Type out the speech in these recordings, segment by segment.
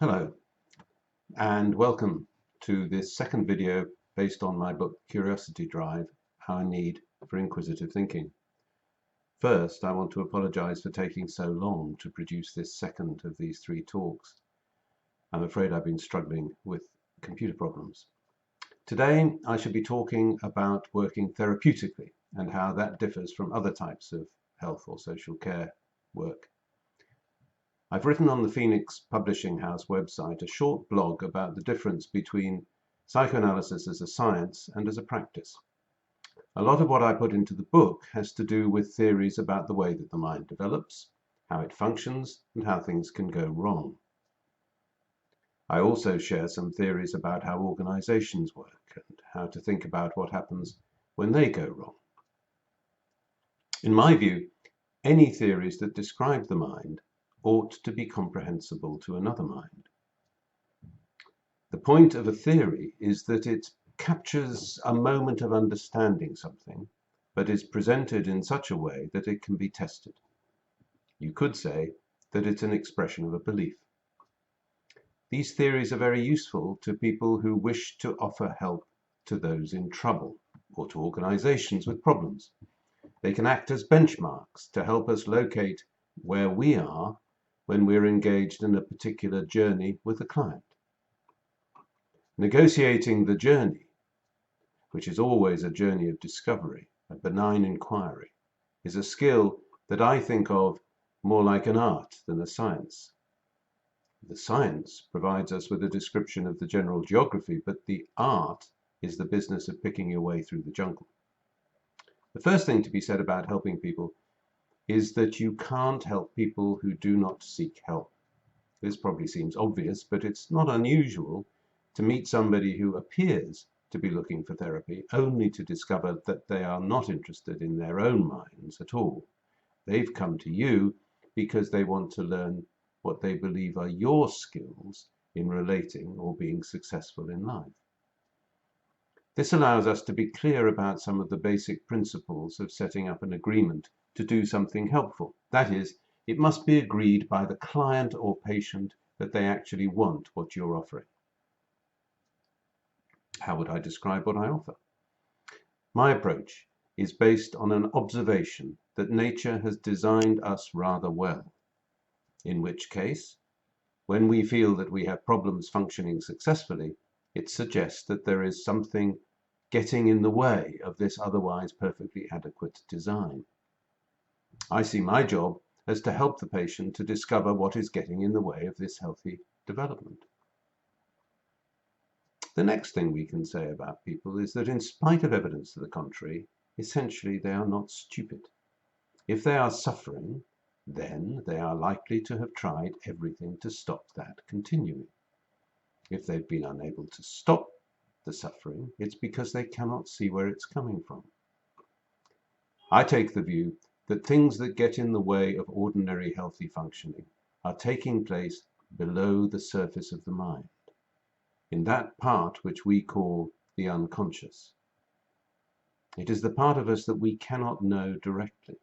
Hello, and welcome to this second video based on my book Curiosity Drive, Our Need for Inquisitive Thinking. First, I want to apologize for taking so long to produce this second of these three talks. I'm afraid I've been struggling with computer problems. Today, I shall be talking about working therapeutically and how that differs from other types of health or social care work. I've written on the Phoenix Publishing House website a short blog about the difference between psychoanalysis as a science and as a practice. A lot of what I put into the book has to do with theories about the way that the mind develops, how it functions, and how things can go wrong. I also share some theories about how organizations work and how to think about what happens when they go wrong. In my view, any theories that describe the mind ought to be comprehensible to another mind. The point of a theory is that it captures a moment of understanding something, but is presented in such a way that it can be tested. You could say that it's an expression of a belief. These theories are very useful to people who wish to offer help to those in trouble or to organizations with problems. They can act as benchmarks to help us locate where we are when we're engaged in a particular journey with a client. Negotiating the journey, which is always a journey of discovery, a benign inquiry, is a skill that I think of more like an art than a science. The science provides us with a description of the general geography, but the art is the business of picking your way through the jungle. The first thing to be said about helping people is that you can't help people who do not seek help. This probably seems obvious, but it's not unusual to meet somebody who appears to be looking for therapy only to discover that they are not interested in their own minds at all. They've come to you because they want to learn what they believe are your skills in relating or being successful in life. This allows us to be clear about some of the basic principles of setting up an agreement to do something helpful. That is, it must be agreed by the client or patient that they actually want what you're offering. How would I describe what I offer? My approach is based on an observation that nature has designed us rather well, in which case, when we feel that we have problems functioning successfully, it suggests that there is something getting in the way of this otherwise perfectly adequate design. I see my job as to help the patient to discover what is getting in the way of this healthy development. The next thing we can say about people is that in spite of evidence to the contrary, essentially they are not stupid. If they are suffering, then they are likely to have tried everything to stop that continuing. If they've been unable to stop the suffering, it's because they cannot see where it's coming from. I take the view that things that get in the way of ordinary healthy functioning are taking place below the surface of the mind, in that part which we call the unconscious. It is the part of us that we cannot know directly.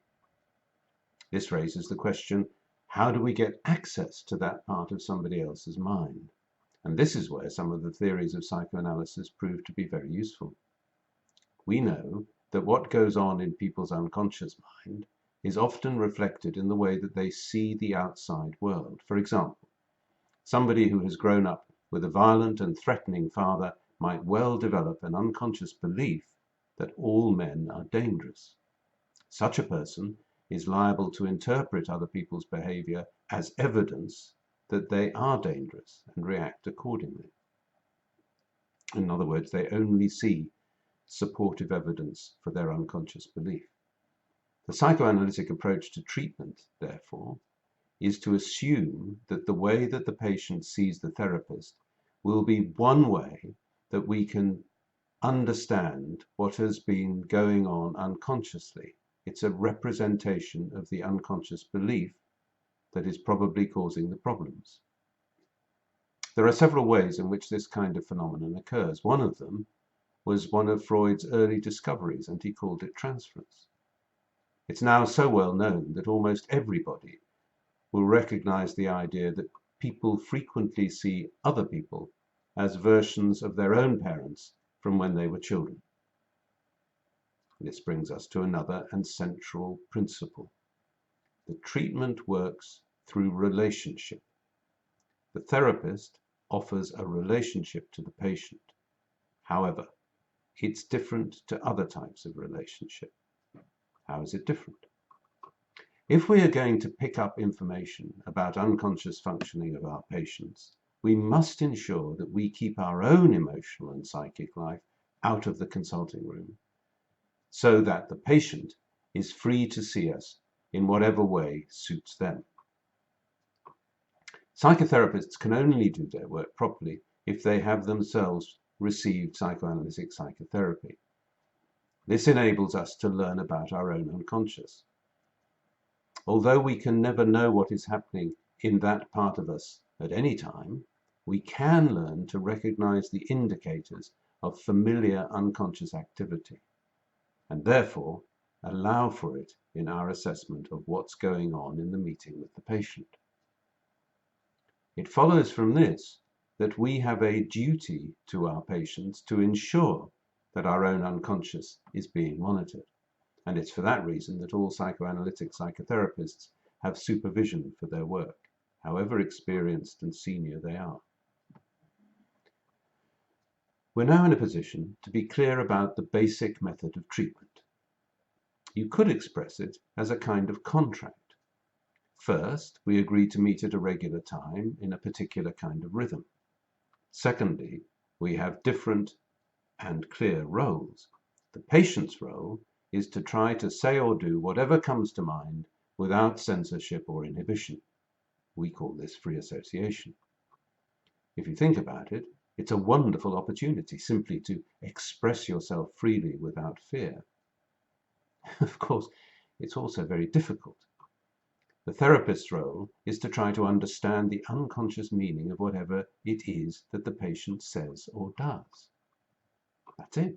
This raises the question, how do we get access to that part of somebody else's mind? And this is where some of the theories of psychoanalysis prove to be very useful. We know that what goes on in people's unconscious mind is often reflected in the way that they see the outside world. For example, somebody who has grown up with a violent and threatening father might well develop an unconscious belief that all men are dangerous. Such a person is liable to interpret other people's behavior as evidence that they are dangerous and react accordingly. In other words, they only see supportive evidence for their unconscious belief. The psychoanalytic approach to treatment, therefore, is to assume that the way that the patient sees the therapist will be one way that we can understand what has been going on unconsciously. It's a representation of the unconscious belief that is probably causing the problems. There are several ways in which this kind of phenomenon occurs. One of them was one of Freud's early discoveries, and he called it transference. It's now so well known that almost everybody will recognize the idea that people frequently see other people as versions of their own parents from when they were children. This brings us to another and central principle. The treatment works through relationship. The therapist offers a relationship to the patient. However, it's different to other types of relationship. How is it different? If we are going to pick up information about unconscious functioning of our patients, we must ensure that we keep our own emotional and psychic life out of the consulting room, so that the patient is free to see us in whatever way suits them. Psychotherapists can only do their work properly if they have themselves received psychoanalytic psychotherapy. This enables us to learn about our own unconscious. Although we can never know what is happening in that part of us at any time, we can learn to recognize the indicators of familiar unconscious activity, and therefore allow for it in our assessment of what's going on in the meeting with the patient. It follows from this that we have a duty to our patients to ensure that our own unconscious is being monitored. And it's for that reason that all psychoanalytic psychotherapists have supervision for their work, however experienced and senior they are. We're now in a position to be clear about the basic method of treatment. You could express it as a kind of contract. First, we agree to meet at a regular time in a particular kind of rhythm. Secondly, we have different and clear roles. The patient's role is to try to say or do whatever comes to mind without censorship or inhibition. We call this free association. If you think about it, it's a wonderful opportunity simply to express yourself freely without fear. Of course, it's also very difficult. The therapist's role is to try to understand the unconscious meaning of whatever it is that the patient says or does. That's it.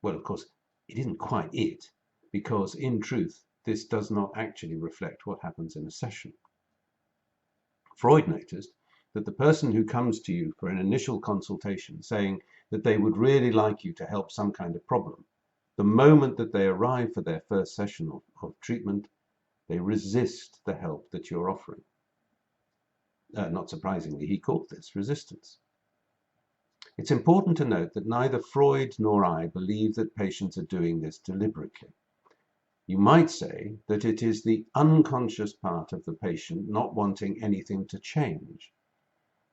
Well, of course, it isn't quite it, because in truth, this does not actually reflect what happens in a session. Freud noticed that the person who comes to you for an initial consultation saying that they would really like you to help some kind of problem, the moment that they arrive for their first session of treatment, they resist the help that you're offering. Not surprisingly, he called this resistance. It's important to note that neither Freud nor I believe that patients are doing this deliberately. You might say that it is the unconscious part of the patient not wanting anything to change.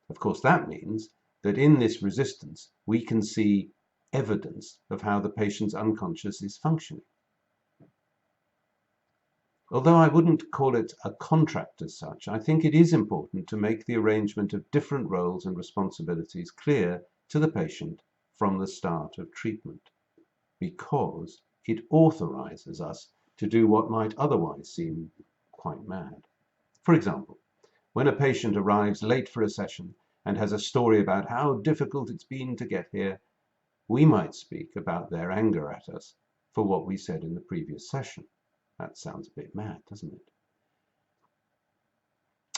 Of course, that means that in this resistance, we can see evidence of how the patient's unconscious is functioning. Although I wouldn't call it a contract as such, I think it is important to make the arrangement of different roles and responsibilities clear to the patient from the start of treatment, because it authorizes us to do what might otherwise seem quite mad. For example, when a patient arrives late for a session and has a story about how difficult it's been to get here, we might speak about their anger at us for what we said in the previous session. That sounds a bit mad, doesn't it?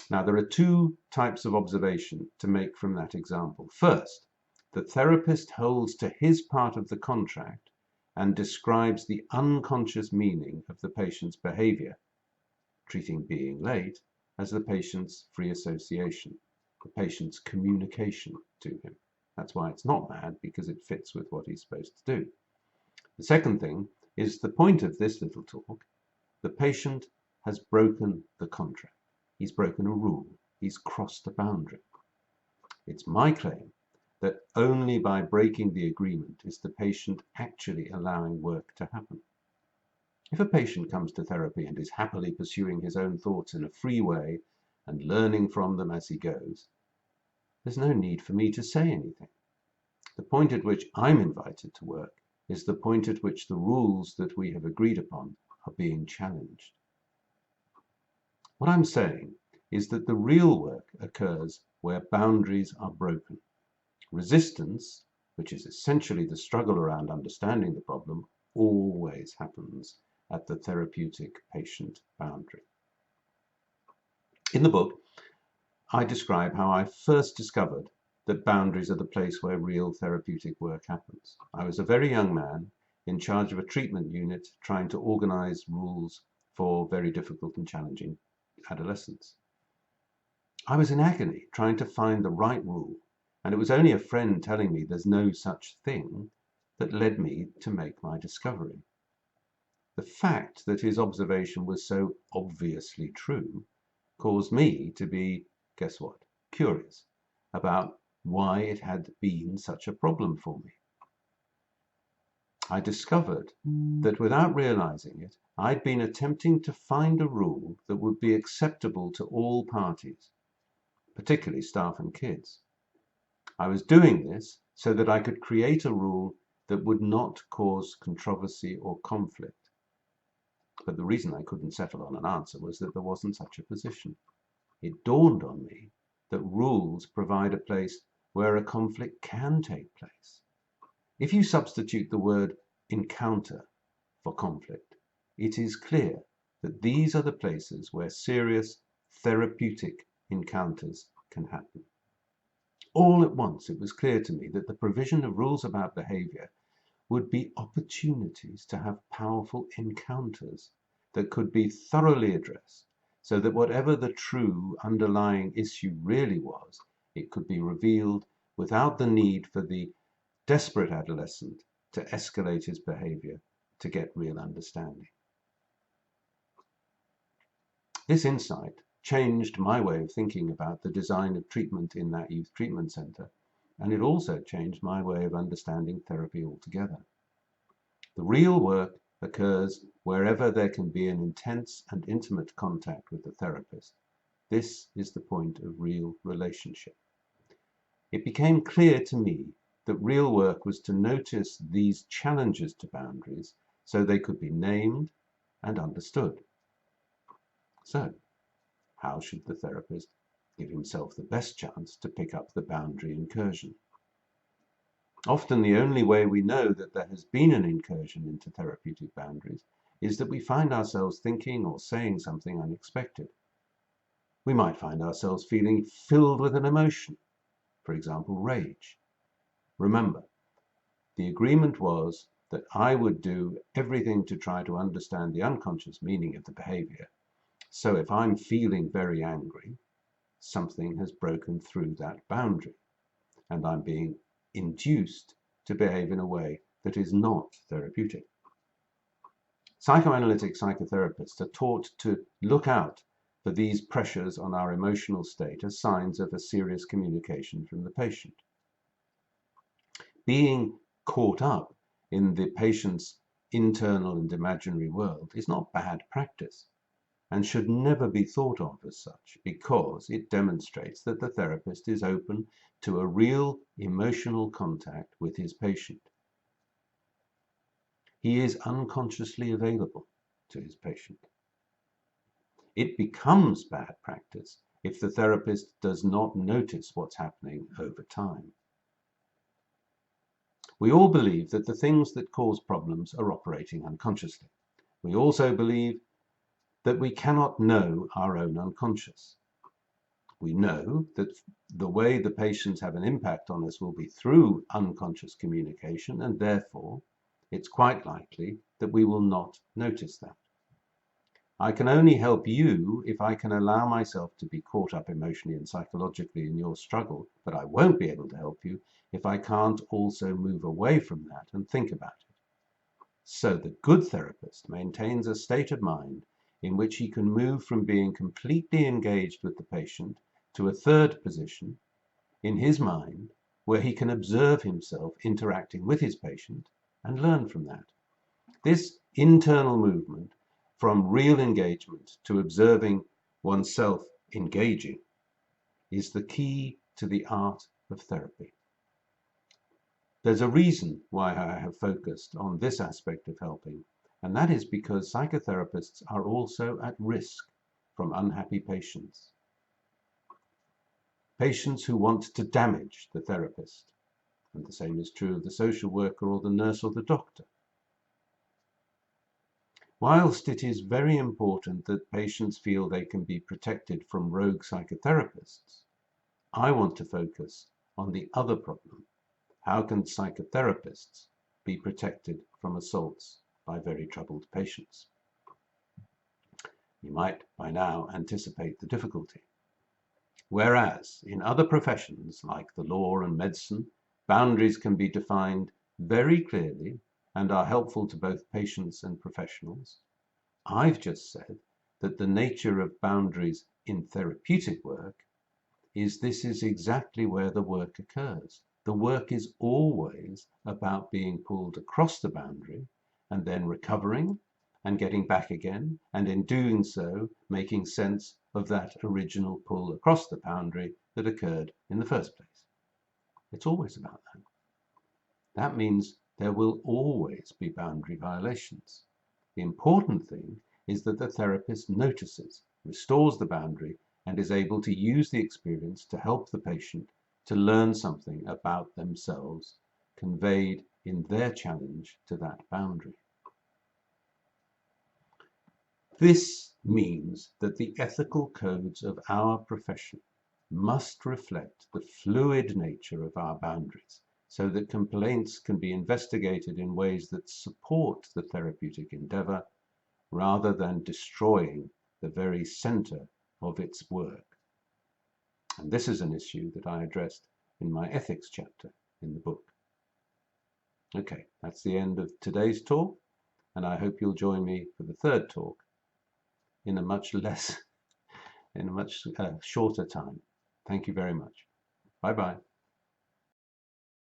Now, there are two types of observation to make from that example. First, the therapist holds to his part of the contract and describes the unconscious meaning of the patient's behavior, treating being late as the patient's free association, the patient's communication to him. That's why it's not bad, because it fits with what he's supposed to do. The second thing is the point of this little talk. The patient has broken the contract. He's broken a rule. He's crossed a boundary. It's my claim that only by breaking the agreement is the patient actually allowing work to happen. If a patient comes to therapy and is happily pursuing his own thoughts in a free way and learning from them as he goes, there's no need for me to say anything. The point at which I'm invited to work is the point at which the rules that we have agreed upon are being challenged. What I'm saying is that the real work occurs where boundaries are broken. Resistance, which is essentially the struggle around understanding the problem, always happens at the therapeutic patient boundary. In the book, I describe how I first discovered that boundaries are the place where real therapeutic work happens. I was a very young man in charge of a treatment unit trying to organize rules for very difficult and challenging adolescents. I was in agony trying to find the right rule, and it was only a friend telling me there's no such thing that led me to make my discovery. The fact that his observation was so obviously true caused me to be, guess what, curious about why it had been such a problem for me. I discovered that without realizing it, I'd been attempting to find a rule that would be acceptable to all parties, particularly staff and kids. I was doing this so that I could create a rule that would not cause controversy or conflict. But the reason I couldn't settle on an answer was that there wasn't such a position. It dawned on me that rules provide a place where a conflict can take place. If you substitute the word encounter for conflict, it is clear that these are the places where serious therapeutic encounters can happen. All at once, it was clear to me that the provision of rules about behavior would be opportunities to have powerful encounters that could be thoroughly addressed, so that whatever the true underlying issue really was, it could be revealed without the need for the desperate adolescent to escalate his behavior to get real understanding. This insight changed my way of thinking about the design of treatment in that youth treatment center, and it also changed my way of understanding therapy altogether. The real work occurs wherever there can be an intense and intimate contact with the therapist. This is the point of real relationship. It became clear to me that real work was to notice these challenges to boundaries so they could be named and understood. So, how should the therapist give himself the best chance to pick up the boundary incursion? Often the only way we know that there has been an incursion into therapeutic boundaries is that we find ourselves thinking or saying something unexpected. We might find ourselves feeling filled with an emotion, for example, rage. Remember, the agreement was that I would do everything to try to understand the unconscious meaning of the behavior. So if I'm feeling very angry, something has broken through that boundary, and I'm being induced to behave in a way that is not therapeutic. Psychoanalytic psychotherapists are taught to look out for these pressures on our emotional state as signs of a serious communication from the patient. Being caught up in the patient's internal and imaginary world is not bad practice and should never be thought of as such, because it demonstrates that the therapist is open to a real emotional contact with his patient. He is unconsciously available to his patient. It becomes bad practice if the therapist does not notice what's happening over time. We all believe that the things that cause problems are operating unconsciously. We also believe that we cannot know our own unconscious. We know that the way the patients have an impact on us will be through unconscious communication, and therefore it's quite likely that we will not notice that. I can only help you if I can allow myself to be caught up emotionally and psychologically in your struggle, but I won't be able to help you if I can't also move away from that and think about it. So the good therapist maintains a state of mind in which he can move from being completely engaged with the patient to a third position in his mind where he can observe himself interacting with his patient and learn from that. This internal movement from real engagement to observing oneself engaging is the key to the art of therapy. There's a reason why I have focused on this aspect of helping, and that is because psychotherapists are also at risk from unhappy patients. Patients who want to damage the therapist, and the same is true of the social worker or the nurse or the doctor. Whilst it is very important that patients feel they can be protected from rogue psychotherapists, I want to focus on the other problem. How can psychotherapists be protected from assaults by very troubled patients? You might by now anticipate the difficulty. Whereas in other professions like the law and medicine, boundaries can be defined very clearly and are helpful to both patients and professionals, I've just said that the nature of boundaries in therapeutic work is this is exactly where the work occurs. The work is always about being pulled across the boundary and then recovering and getting back again, and in doing so, making sense of that original pull across the boundary that occurred in the first place. It's always about that. That means there will always be boundary violations. The important thing is that the therapist notices, restores the boundary, and is able to use the experience to help the patient to learn something about themselves conveyed in their challenge to that boundary. This means that the ethical codes of our profession must reflect the fluid nature of our boundaries, so that complaints can be investigated in ways that support the therapeutic endeavor rather than destroying the very center of its work. And this is an issue that I addressed in my ethics chapter in the book. Okay, that's the end of today's talk, and I hope you'll join me for the third talk in a much shorter time. Thank you very much. Bye-bye.